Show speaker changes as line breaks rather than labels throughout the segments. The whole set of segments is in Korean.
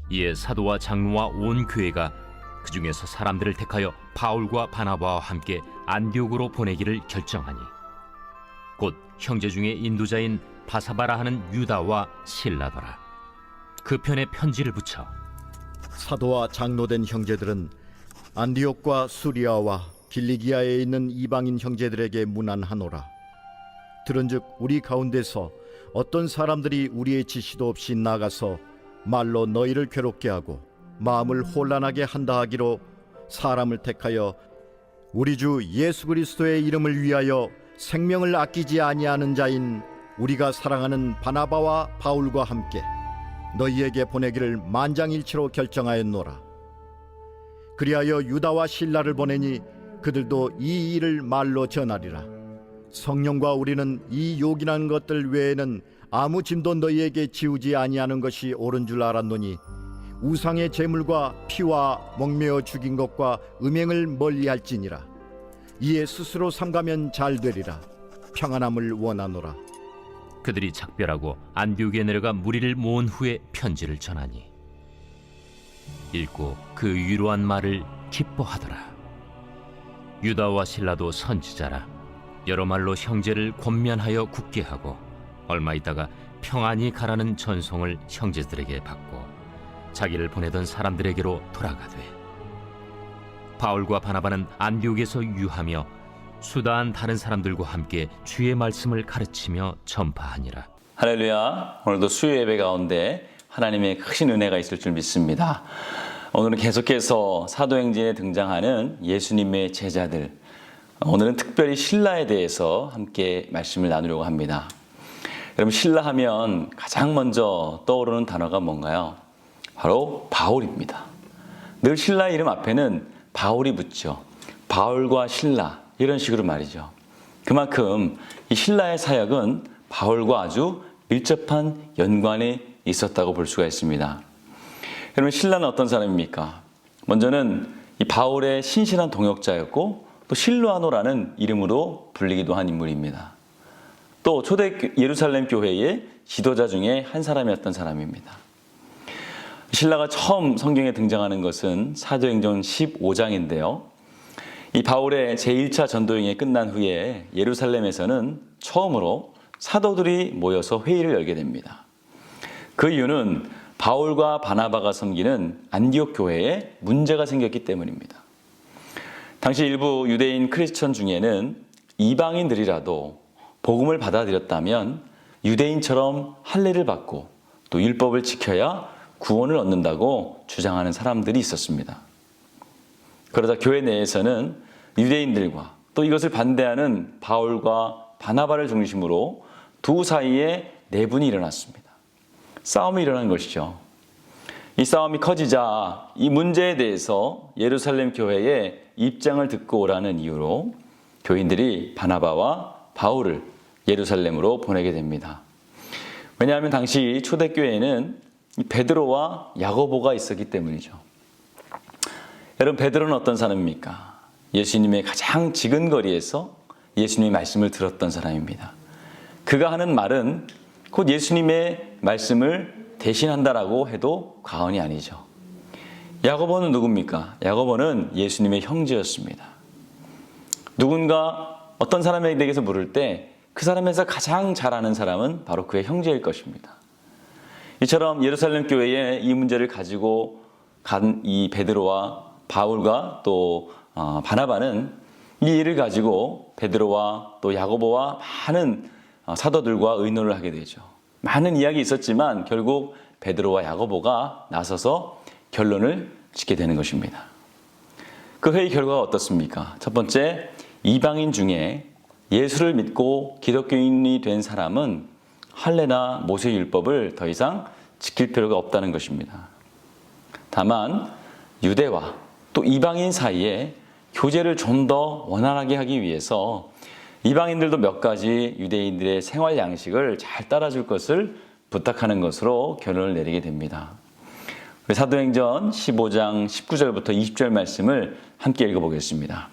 이에 사도와 장로와 온 교회가 그 중에서 사람들을 택하여 바울과 바나바와 함께 안디옥으로 보내기를 결정하니 곧 형제 중에 인도자인 바사바라 하는 유다와 실라더라. 그 편에 편지를 붙여
사도와 장로된 형제들은 안디옥과 수리아와 길리기아에 있는 이방인 형제들에게 문안하노라. 들은즉 우리 가운데서 어떤 사람들이 우리의 지시도 없이 나가서 말로 너희를 괴롭게 하고 마음을 혼란하게 한다 하기로 사람을 택하여 우리 주 예수 그리스도의 이름을 위하여 생명을 아끼지 아니하는 자인 우리가 사랑하는 바나바와 바울과 함께 너희에게 보내기를 만장일치로 결정하였노라. 그리하여 유다와 실라를 보내니 그들도 이 일을 말로 전하리라. 성령과 우리는 이 요긴한 것들 외에는 아무 짐도 너희에게 지우지 아니하는 것이 옳은 줄 알았노니 우상의 제물과 피와 목매어 죽인 것과 음행을 멀리할지니라. 이에 스스로 삼가면 잘 되리라. 평안함을 원하노라.
그들이 작별하고 안디옥에 내려가 무리를 모은 후에 편지를 전하니 읽고 그 위로한 말을 기뻐하더라. 유다와 실라도 선지자라. 여러 말로 형제를 권면하여 굳게 하고 얼마 있다가 평안히 가라는 전송을 형제들에게 받고 자기를 보내던 사람들에게로 돌아가되 바울과 바나바는 안디옥에서 유하며 수다한 다른 사람들과 함께 주의 말씀을 가르치며 전파하니라.
할렐루야. 오늘도 수요 예배 가운데 하나님의 크신 은혜가 있을 줄 믿습니다. 오늘은 계속해서 사도행전에 등장하는 예수님의 제자들, 오늘은 특별히 신라에 대해서 함께 말씀을 나누려고 합니다. 여러분, 신라 하면 가장 먼저 떠오르는 단어가 뭔가요? 바로 바울입니다. 늘 신라의 이름 앞에는 바울이 붙죠. 바울과 신라, 이런 식으로 말이죠. 그만큼 이 신라의 사역은 바울과 아주 밀접한 연관이 있었다고 볼 수가 있습니다. 여러분, 신라는 어떤 사람입니까? 먼저는 이 바울의 신실한 동역자였고 또 실루아노라는 이름으로 불리기도 한 인물입니다. 또 초대 예루살렘 교회의 지도자 중에 한 사람이었던 사람입니다. 신라가 처음 성경에 등장하는 것은 사도행전 15장인데요. 이 바울의 제1차 전도행이 끝난 후에 예루살렘에서는 처음으로 사도들이 모여서 회의를 열게 됩니다. 그 이유는 바울과 바나바가 섬기는 안디옥 교회에 문제가 생겼기 때문입니다. 당시 일부 유대인 크리스천 중에는 이방인들이라도 복음을 받아들였다면 유대인처럼 할례를 받고 또 율법을 지켜야 구원을 얻는다고 주장하는 사람들이 있었습니다. 그러다 교회 내에서는 유대인들과 또 이것을 반대하는 바울과 바나바를 중심으로 두 사이에 내분이 일어났습니다. 싸움이 일어난 것이죠. 이 싸움이 커지자 이 문제에 대해서 예루살렘 교회의 입장을 듣고 오라는 이유로 교인들이 바나바와 바울을 예루살렘으로 보내게 됩니다. 왜냐하면 당시 초대교회에는 베드로와 야고보가 있었기 때문이죠. 여러분, 베드로는 어떤 사람입니까? 예수님의 가장 지근거리에서 예수님의 말씀을 들었던 사람입니다. 그가 하는 말은 곧 예수님의 말씀을 대신한다라고 해도 과언이 아니죠. 야고보는 누굽니까? 야고보는 예수님의 형제였습니다. 누군가 어떤 사람에게서 물을 때 그 사람에서 가장 잘 아는 사람은 바로 그의 형제일 것입니다. 이처럼 예루살렘 교회에 이 문제를 가지고 간 이 베드로와 바울과 또 바나바는 이 일을 가지고 베드로와 또 야고보와 많은 사도들과 의논을 하게 되죠. 많은 이야기 있었지만 결국 베드로와 야고보가 나서서 결론을 짓게 되는 것입니다. 그 회의 결과가 어떻습니까? 첫 번째, 이방인 중에 예수를 믿고 기독교인이 된 사람은 할례나 모세 율법을 더 이상 지킬 필요가 없다는 것입니다. 다만 유대와 또 이방인 사이에 교제를 좀 더 원활하게 하기 위해서 이방인들도 몇 가지 유대인들의 생활 양식을 잘 따라줄 것을 부탁하는 것으로 결론을 내리게 됩니다. 사도행전 15장 19절부터 20절 말씀을 함께 읽어보겠습니다.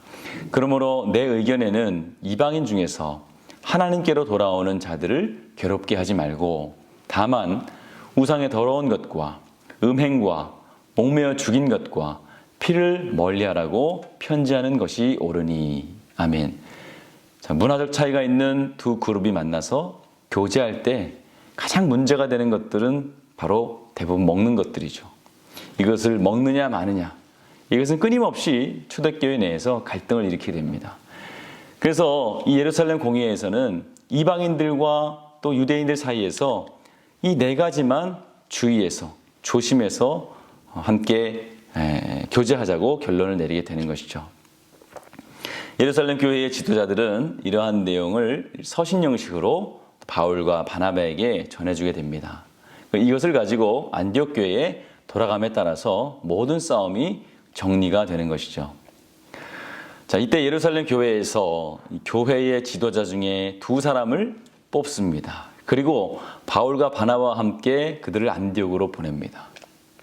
그러므로 내 의견에는 이방인 중에서 하나님께로 돌아오는 자들을 괴롭게 하지 말고 다만 우상의 더러운 것과 음행과 목매어 죽인 것과 피를 멀리하라고 편지하는 것이 옳으니. 아멘. 자, 문화적 차이가 있는 두 그룹이 만나서 교제할 때 가장 문제가 되는 것들은 바로 대부분 먹는 것들이죠. 이것을 먹느냐 마느냐, 이것은 끊임없이 초대교회 내에서 갈등을 일으키게 됩니다. 그래서 이 예루살렘 공회에서는 이방인들과 또 유대인들 사이에서 이 네 가지만 주의해서 조심해서 함께 교제하자고 결론을 내리게 되는 것이죠. 예루살렘 교회의 지도자들은 이러한 내용을 서신 형식으로 바울과 바나바에게 전해주게 됩니다. 이것을 가지고 안디옥 교회에 돌아감에 따라서 모든 싸움이 정리가 되는 것이죠. 자, 이때 예루살렘 교회에서 교회의 지도자 중에 두 사람을 뽑습니다. 그리고 바울과 바나바와 함께 그들을 안디옥으로 보냅니다.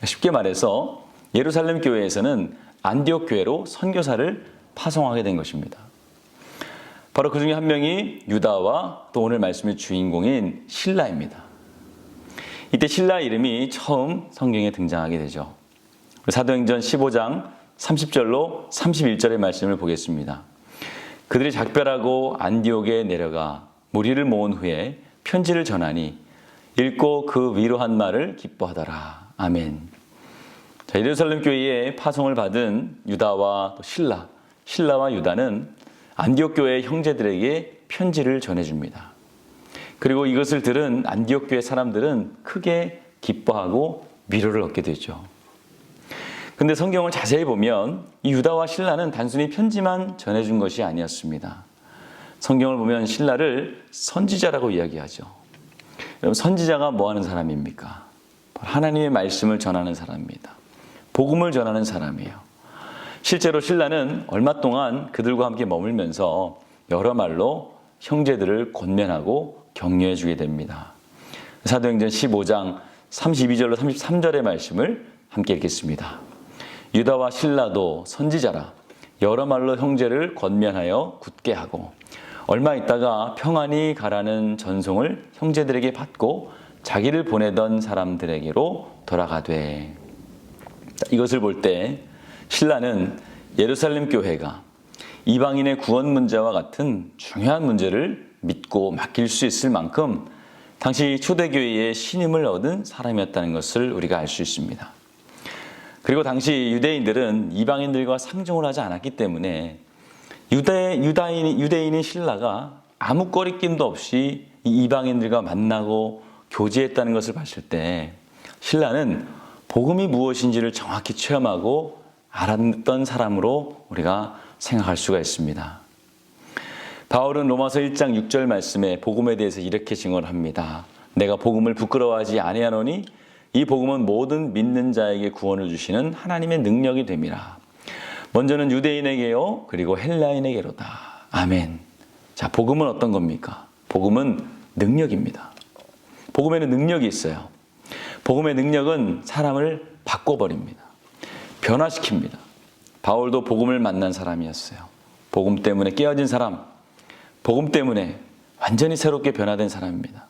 쉽게 말해서 예루살렘 교회에서는 안디옥 교회로 선교사를 파송하게 된 것입니다. 바로 그 중에 한 명이 유다와 또 오늘 말씀의 주인공인 실라입니다. 이때 실라 이름이 처음 성경에 등장하게 되죠. 사도행전 15장 30절로 31절의 말씀을 보겠습니다. 그들이 작별하고 안디옥에 내려가 무리를 모은 후에 편지를 전하니 읽고 그 위로한 말을 기뻐하더라. 아멘. 자, 예루살렘 교회에 파송을 받은 유다와 또 신라와 유다는 안디옥 교회의 형제들에게 편지를 전해줍니다. 그리고 이것을 들은 안디옥 교회 사람들은 크게 기뻐하고 위로를 얻게 되죠. 근데 성경을 자세히 보면 이 유다와 신라는 단순히 편지만 전해준 것이 아니었습니다. 성경을 보면 신라를 선지자라고 이야기하죠. 여러분, 선지자가 뭐 하는 사람입니까? 하나님의 말씀을 전하는 사람입니다. 복음을 전하는 사람이에요. 실제로 신라는 얼마 동안 그들과 함께 머물면서 여러 말로 형제들을 권면하고 격려해 주게 됩니다. 사도행전 15장 32절로 33절의 말씀을 함께 읽겠습니다. 유다와 신라도 선지자라 여러 말로 형제를 권면하여 굳게 하고 얼마 있다가 평안히 가라는 전송을 형제들에게 받고 자기를 보내던 사람들에게로 돌아가되. 이것을 볼 때 신라는 예루살렘 교회가 이방인의 구원 문제와 같은 중요한 문제를 믿고 맡길 수 있을 만큼 당시 초대교회의 신임을 얻은 사람이었다는 것을 우리가 알 수 있습니다. 그리고 당시 유대인들은 이방인들과 상종을 하지 않았기 때문에 유대인인 신라가 아무 꺼리낌도 없이 이 이방인들과 만나고 교제했다는 것을 봤을 때 신라는 복음이 무엇인지를 정확히 체험하고 알았던 사람으로 우리가 생각할 수가 있습니다. 바울은 로마서 1장 6절 말씀에 복음에 대해서 이렇게 증언합니다. 내가 복음을 부끄러워하지 아니하노니 이 복음은 모든 믿는 자에게 구원을 주시는 하나님의 능력이 됨이라. 먼저는 유대인에게요, 그리고 헬라인에게로다. 아멘. 자, 복음은 어떤 겁니까? 복음은 능력입니다. 복음에는 능력이 있어요. 복음의 능력은 사람을 바꿔버립니다. 변화시킵니다. 바울도 복음을 만난 사람이었어요. 복음 때문에 깨어진 사람, 복음 때문에 완전히 새롭게 변화된 사람입니다.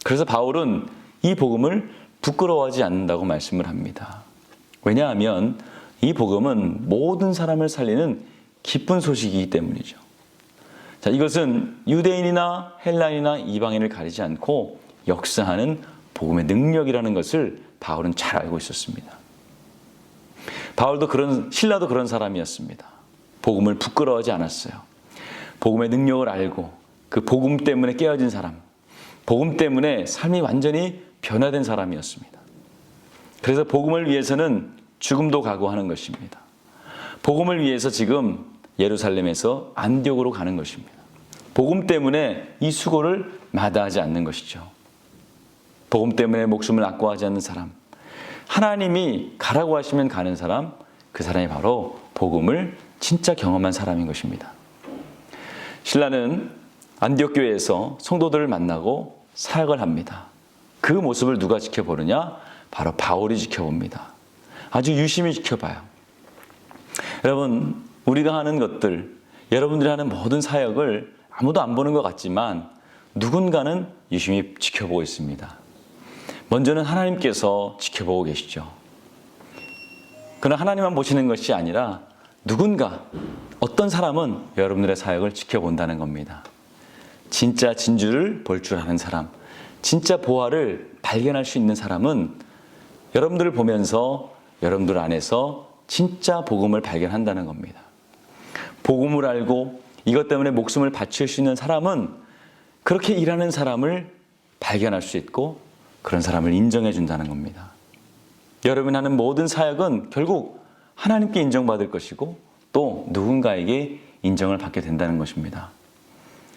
그래서 바울은 이 복음을 부끄러워하지 않는다고 말씀을 합니다. 왜냐하면 이 복음은 모든 사람을 살리는 기쁜 소식이기 때문이죠. 자, 이것은 유대인이나 헬라인이나 이방인을 가리지 않고 역사하는 복음의 능력이라는 것을 바울은 잘 알고 있었습니다. 신라도 그런 사람이었습니다. 복음을 부끄러워하지 않았어요. 복음의 능력을 알고 그 복음 때문에 깨어진 사람, 복음 때문에 삶이 완전히 변화된 사람이었습니다. 그래서 복음을 위해서는 죽음도 각오하는 것입니다. 복음을 위해서 지금 예루살렘에서 안디옥으로 가는 것입니다. 복음 때문에 이 수고를 마다하지 않는 것이죠. 복음 때문에 목숨을 아까워하지 않는 사람, 하나님이 가라고 하시면 가는 사람, 그 사람이 바로 복음을 진짜 경험한 사람인 것입니다. 신라는 안디옥 교회에서 성도들을 만나고 사역을 합니다. 그 모습을 누가 지켜보느냐? 바로 바울이 지켜봅니다. 아주 유심히 지켜봐요. 여러분, 우리가 하는 것들, 여러분들이 하는 모든 사역을 아무도 안 보는 것 같지만 누군가는 유심히 지켜보고 있습니다. 먼저는 하나님께서 지켜보고 계시죠. 그러나 하나님만 보시는 것이 아니라 누군가 어떤 사람은 여러분들의 사역을 지켜본다는 겁니다. 진짜 진주를 볼 줄 아는 사람, 진짜 보화를 발견할 수 있는 사람은 여러분들을 보면서 여러분들 안에서 진짜 복음을 발견한다는 겁니다. 복음을 알고 이것 때문에 목숨을 바칠 수 있는 사람은 그렇게 일하는 사람을 발견할 수 있고 그런 사람을 인정해 준다는 겁니다. 여러분이 하는 모든 사역은 결국 하나님께 인정받을 것이고 또 누군가에게 인정을 받게 된다는 것입니다.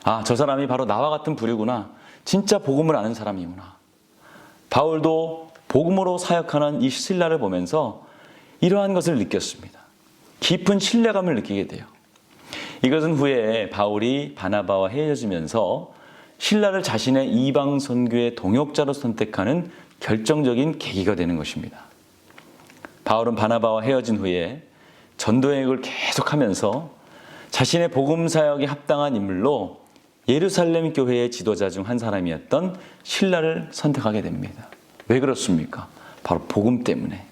아, 저 사람이 바로 나와 같은 부류구나. 진짜 복음을 아는 사람이구나. 바울도 복음으로 사역하는 이 신라를 보면서 이러한 것을 느꼈습니다. 깊은 신뢰감을 느끼게 돼요. 이것은 후에 바울이 바나바와 헤어지면서 신라를 자신의 이방 선교의 동역자로 선택하는 결정적인 계기가 되는 것입니다. 바울은 바나바와 헤어진 후에 전도여행을 계속하면서 자신의 복음 사역에 합당한 인물로 예루살렘 교회의 지도자 중 한 사람이었던 신라를 선택하게 됩니다. 왜 그렇습니까? 바로 복음 때문에.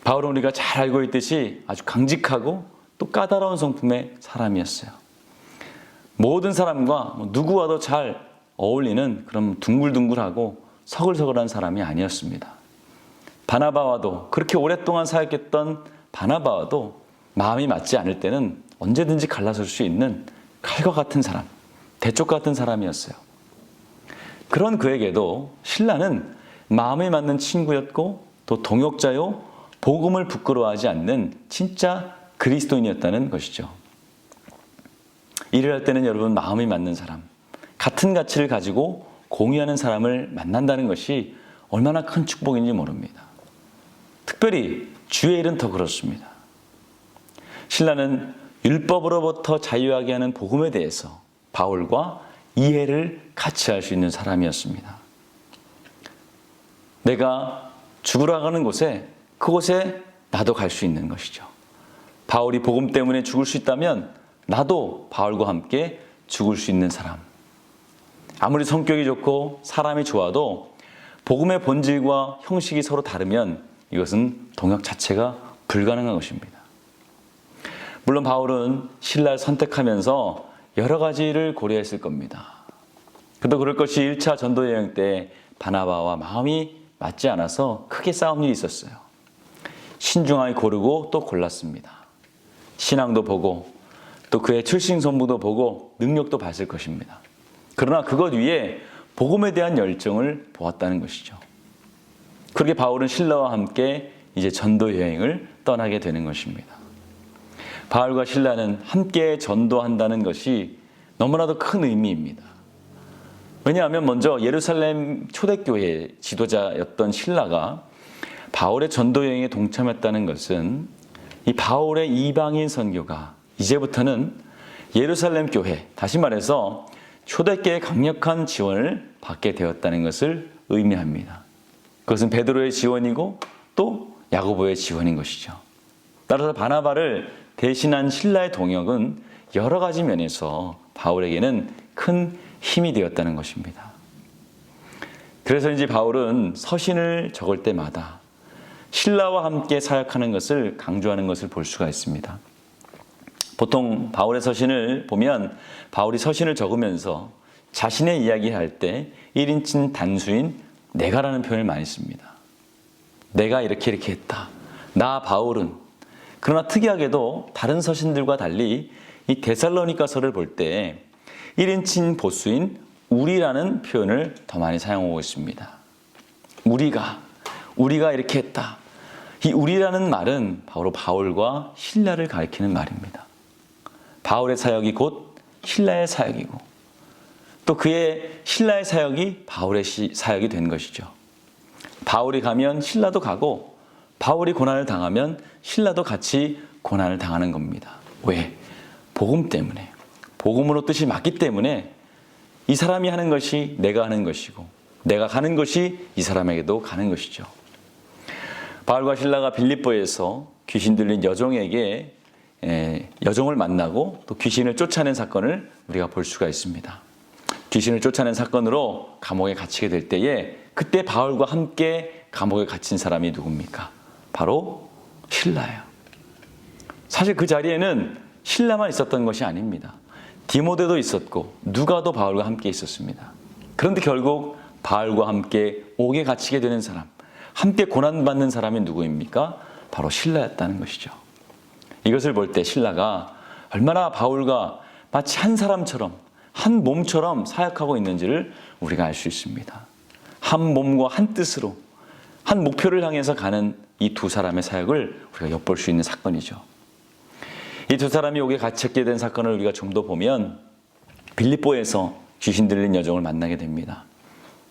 바울은 우리가 잘 알고 있듯이 아주 강직하고 또 까다로운 성품의 사람이었어요. 모든 사람과 누구와도 잘 어울리는 그런 둥글둥글하고 서글서글한 사람이 아니었습니다. 바나바와도 그렇게 오랫동안 사역했던 바나바와도 마음이 맞지 않을 때는 언제든지 갈라설 수 있는 칼과 같은 사람, 대쪽 같은 사람이었어요. 그런 그에게도 신라는 마음에 맞는 친구였고 또 동역자요, 복음을 부끄러워하지 않는 진짜 그리스도인이었다는 것이죠. 일을 할 때는 여러분 마음이 맞는 사람, 같은 가치를 가지고 공유하는 사람을 만난다는 것이 얼마나 큰 축복인지 모릅니다. 특별히 주의 일은 더 그렇습니다. 신라는 율법으로부터 자유하게 하는 복음에 대해서 바울과 이해를 같이 할 수 있는 사람이었습니다. 내가 죽으러 가는 곳에 그곳에 나도 갈 수 있는 것이죠. 바울이 복음 때문에 죽을 수 있다면 나도 바울과 함께 죽을 수 있는 사람. 아무리 성격이 좋고 사람이 좋아도 복음의 본질과 형식이 서로 다르면 이것은 동역 자체가 불가능한 것입니다. 물론 바울은 신라를 선택하면서 여러 가지를 고려했을 겁니다. 그도 그럴 것이 1차 전도 여행 때 바나바와 마음이 맞지 않아서 크게 싸운 일이 있었어요. 신중하게 고르고 또 골랐습니다. 신앙도 보고 또 그의 출신 선부도 보고 능력도 봤을 것입니다. 그러나 그것 위에 복음에 대한 열정을 보았다는 것이죠. 그렇게 바울은 신라와 함께 이제 전도 여행을 떠나게 되는 것입니다. 바울과 신라는 함께 전도한다는 것이 너무나도 큰 의미입니다. 왜냐하면 먼저 예루살렘 초대교회 지도자였던 신라가 바울의 전도 여행에 동참했다는 것은 이 바울의 이방인 선교가 이제부터는 예루살렘 교회, 다시 말해서 초대교회의 강력한 지원을 받게 되었다는 것을 의미합니다. 그것은 베드로의 지원이고 또 야고보의 지원인 것이죠. 따라서 바나바를 대신한 신라의 동역은 여러 가지 면에서 바울에게는 큰 힘이 되었다는 것입니다. 그래서인지 바울은 서신을 적을 때마다 신라와 함께 사역하는 것을 강조하는 것을 볼 수가 있습니다. 보통 바울의 서신을 보면 바울이 서신을 적으면서 자신의 이야기할 때 1인칭 단수인 내가라는 표현을 많이 씁니다. 내가 이렇게 했다. 나 바울은. 그러나 특이하게도 다른 서신들과 달리 이 데살로니가서를 볼 때 1인칭 보수인 우리라는 표현을 더 많이 사용하고 있습니다. 우리가 이렇게 했다. 이 우리라는 말은 바로 바울과 신라를 가리키는 말입니다. 바울의 사역이 곧 신라의 사역이고 또 그의 신라의 사역이 바울의 사역이 된 것이죠. 바울이 가면 신라도 가고 바울이 고난을 당하면 신라도 같이 고난을 당하는 겁니다. 왜? 복음 때문에. 복음으로 뜻이 맞기 때문에 이 사람이 하는 것이 내가 하는 것이고 내가 가는 것이 이 사람에게도 가는 것이죠. 바울과 신라가 빌립보에서 귀신 들린 여종에게 여종을 만나고 또 귀신을 쫓아낸 사건을 우리가 볼 수가 있습니다. 귀신을 쫓아낸 사건으로 감옥에 갇히게 될 때에 그때 바울과 함께 감옥에 갇힌 사람이 누굽니까? 바로 신라예요. 사실 그 자리에는 신라만 있었던 것이 아닙니다. 디모데도 있었고 누가도 바울과 함께 있었습니다. 그런데 결국 바울과 함께 옥에 갇히게 되는 사람, 함께 고난받는 사람이 누구입니까? 바로 신라였다는 것이죠. 이것을 볼 때 신라가 얼마나 바울과 마치 한 사람처럼, 한 몸처럼 사역하고 있는지를 우리가 알 수 있습니다. 한 몸과 한 뜻으로 한 목표를 향해서 가는 이 두 사람의 사역을 우리가 엿볼 수 있는 사건이죠. 이 두 사람이 옥에 갇혔게 된 사건을 우리가 좀 더 보면 빌립보에서 귀신 들린 여종을 만나게 됩니다.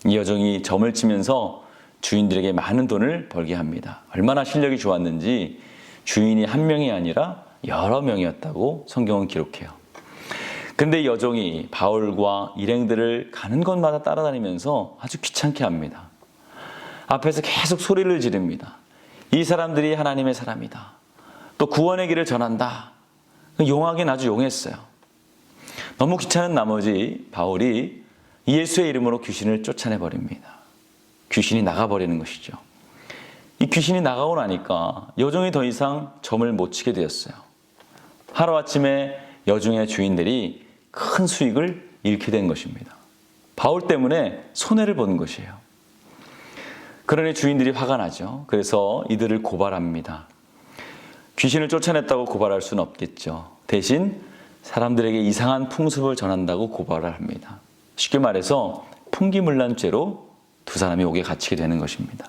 이 여종이 점을 치면서 주인들에게 많은 돈을 벌게 합니다. 얼마나 실력이 좋았는지 주인이 한 명이 아니라 여러 명이었다고 성경은 기록해요. 근데 이 여종이 바울과 일행들을 가는 곳마다 따라다니면서 아주 귀찮게 합니다. 앞에서 계속 소리를 지릅니다. 이 사람들이 하나님의 사람이다. 또 구원의 길을 전한다. 용하긴 아주 용했어요. 너무 귀찮은 나머지 바울이 예수의 이름으로 귀신을 쫓아내버립니다. 귀신이 나가버리는 것이죠. 이 귀신이 나가고 나니까 여종이 더 이상 점을 못 치게 되었어요. 하루아침에 여종의 주인들이 큰 수익을 잃게 된 것입니다. 바울 때문에 손해를 본 것이에요. 그러니 주인들이 화가 나죠. 그래서 이들을 고발합니다. 귀신을 쫓아냈다고 고발할 수는 없겠죠. 대신 사람들에게 이상한 풍습을 전한다고 고발을 합니다. 쉽게 말해서 풍기물난죄로 두 사람이 옥에 갇히게 되는 것입니다.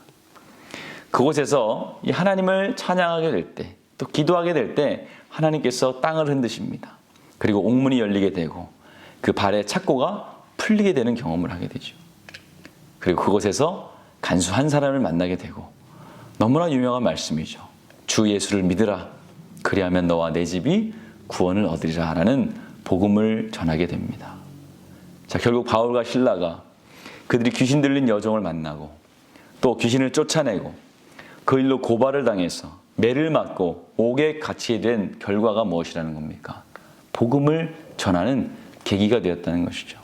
그곳에서 이 하나님을 찬양하게 될 때, 또 기도하게 될 때 하나님께서 땅을 흔드십니다. 그리고 옥문이 열리게 되고 그 발의 착고가 풀리게 되는 경험을 하게 되죠. 그리고 그곳에서 간수 한 사람을 만나게 되고 너무나 유명한 말씀이죠. 주 예수를 믿으라. 그리하면 너와 내 집이 구원을 얻으리라 라는 복음을 전하게 됩니다. 자, 결국 바울과 실라가 그들이 귀신 들린 여종을 만나고 또 귀신을 쫓아내고 그 일로 고발을 당해서 매를 맞고 옥에 갇히게 된 결과가 무엇이라는 겁니까? 복음을 전하는 계기가 되었다는 것이죠.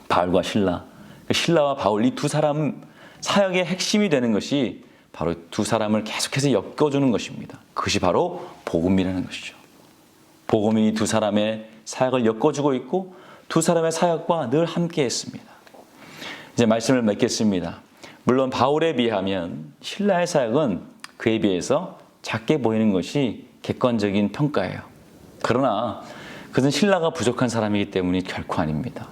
바울과 실라, 실라와 바울 이 두 사람 사역의 핵심이 되는 것이 바로 두 사람을 계속해서 엮어주는 것입니다. 그것이 바로 복음이라는 것이죠. 복음이 두 사람의 사역을 엮어주고 있고 두 사람의 사역과 늘 함께 했습니다. 이제 말씀을 맺겠습니다. 물론 바울에 비하면 실라의 사역은 그에 비해서 작게 보이는 것이 객관적인 평가예요. 그러나 그것은 실라가 부족한 사람이기 때문이 결코 아닙니다.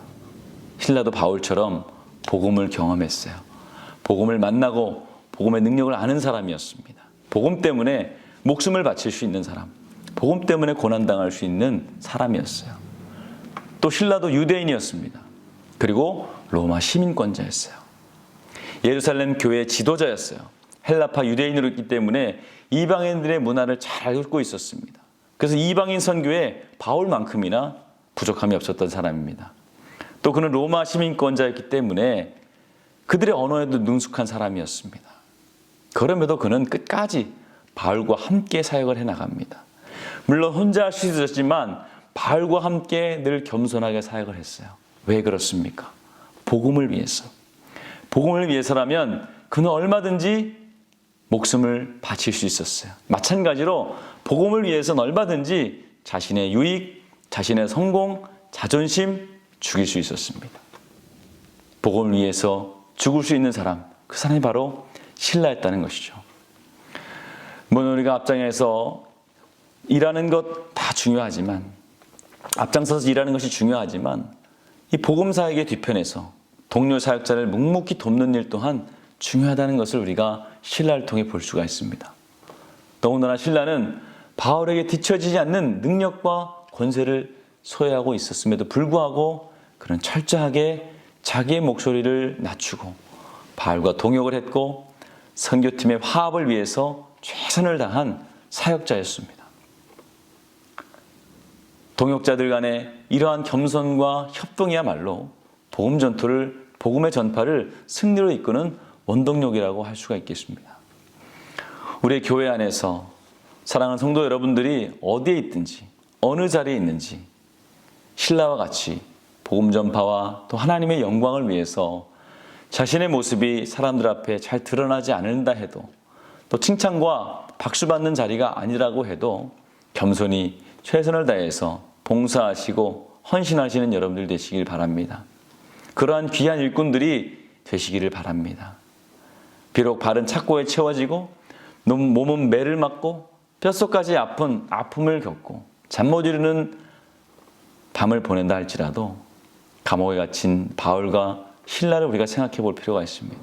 실라도 바울처럼 복음을 경험했어요. 복음을 만나고 복음의 능력을 아는 사람이었습니다. 복음 때문에 목숨을 바칠 수 있는 사람, 복음 때문에 고난당할 수 있는 사람이었어요. 또 실라도 유대인이었습니다. 그리고 로마 시민권자였어요. 예루살렘 교회의 지도자였어요. 헬라파 유대인으로였기 때문에 이방인들의 문화를 잘 알고 있었습니다. 그래서 이방인 선교에 바울만큼이나 부족함이 없었던 사람입니다. 또 그는 로마 시민권자였기 때문에 그들의 언어에도 능숙한 사람이었습니다. 그럼에도 그는 끝까지 바울과 함께 사역을 해나갑니다. 물론 혼자 할 수 있었지만 바울과 함께 늘 겸손하게 사역을 했어요. 왜 그렇습니까? 복음을 위해서. 복음을 위해서라면 그는 얼마든지 목숨을 바칠 수 있었어요. 마찬가지로 복음을 위해서는 얼마든지 자신의 유익, 자신의 성공, 자존심 죽일 수 있었습니다. 복음을 위해서 죽을 수 있는 사람, 그 사람이 바로 실라였다는 것이죠. 물론 우리가 앞장에서 일하는 것 다 중요하지만, 앞장서서 일하는 것이 중요하지만 이 복음 사역의 뒤편에서 동료 사역자를 묵묵히 돕는 일 또한 중요하다는 것을 우리가 실라를 통해 볼 수가 있습니다. 더군다나 실라는 바울에게 뒤처지지 않는 능력과 권세를 소유하고 있었음에도 불구하고 그는 철저하게 자기의 목소리를 낮추고 바울과 동역을 했고 선교팀의 화합을 위해서 최선을 다한 사역자였습니다. 동역자들 간의 이러한 겸손과 협동이야말로 복음 전투를, 복음의 전파를 승리로 이끄는 원동력이라고 할 수가 있겠습니다. 우리의 교회 안에서 사랑하는 성도 여러분들이 어디에 있든지 어느 자리에 있는지 실라와 같이 복음 전파와 또 하나님의 영광을 위해서 자신의 모습이 사람들 앞에 잘 드러나지 않는다 해도 또 칭찬과 박수 받는 자리가 아니라고 해도 겸손히 최선을 다해서 봉사하시고 헌신하시는 여러분들 되시길 바랍니다. 그러한 귀한 일꾼들이 되시기를 바랍니다. 비록 발은 착고에 채워지고 몸은 매를 맞고 뼛속까지 아픔을 겪고 잠 못 이루는 밤을 보낸다 할지라도 감옥에 갇힌 바울과 실라를 우리가 생각해 볼 필요가 있습니다.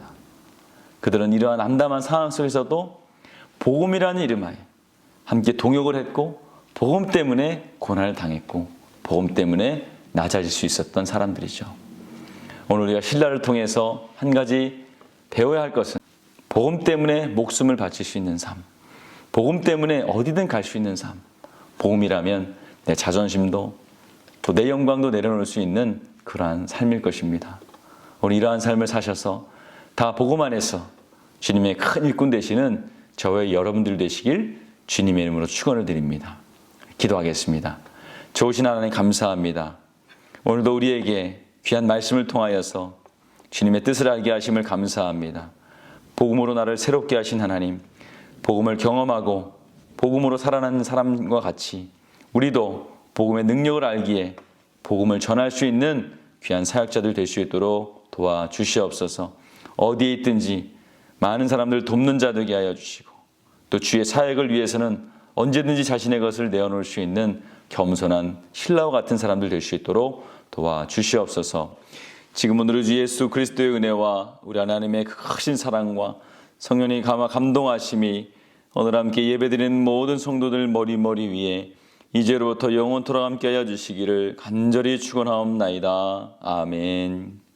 그들은 이러한 암담한 상황 속에서도 복음이라는 이름하에 함께 동역을 했고 복음 때문에 고난을 당했고 복음 때문에 낮아질 수 있었던 사람들이죠. 오늘 우리가 신라를 통해서 한 가지 배워야 할 것은 복음 때문에 목숨을 바칠 수 있는 삶, 복음 때문에 어디든 갈 수 있는 삶, 복음이라면 내 자존심도 또 내 영광도 내려놓을 수 있는 그러한 삶일 것입니다. 오늘 이러한 삶을 사셔서 다 복음 안에서 주님의 큰 일꾼 되시는 저와 여러분들 되시길 주님의 이름으로 축원을 드립니다. 기도하겠습니다. 좋으신 하나님 감사합니다. 오늘도 우리에게 귀한 말씀을 통하여서 주님의 뜻을 알게 하심을 감사합니다. 복음으로 나를 새롭게 하신 하나님, 복음을 경험하고 복음으로 살아나는 사람과 같이 우리도 복음의 능력을 알기에 복음을 전할 수 있는 귀한 사역자들 될 수 있도록 도와주시옵소서. 어디에 있든지 많은 사람들 돕는 자 되게 하여 주시고 또 주의 사역을 위해서는 언제든지 자신의 것을 내어놓을 수 있는 겸손한 신라와 같은 사람들 될 수 있도록 도와주시옵소서. 지금은 우리 주 예수 그리스도의 은혜와 우리 하나님의 크신 사랑과 성령의 감동하심이 오늘 함께 예배드리는 모든 성도들 머리 위에 이제로부터 영원토록 함께하여 주시기를 간절히 축원하옵나이다. 아멘.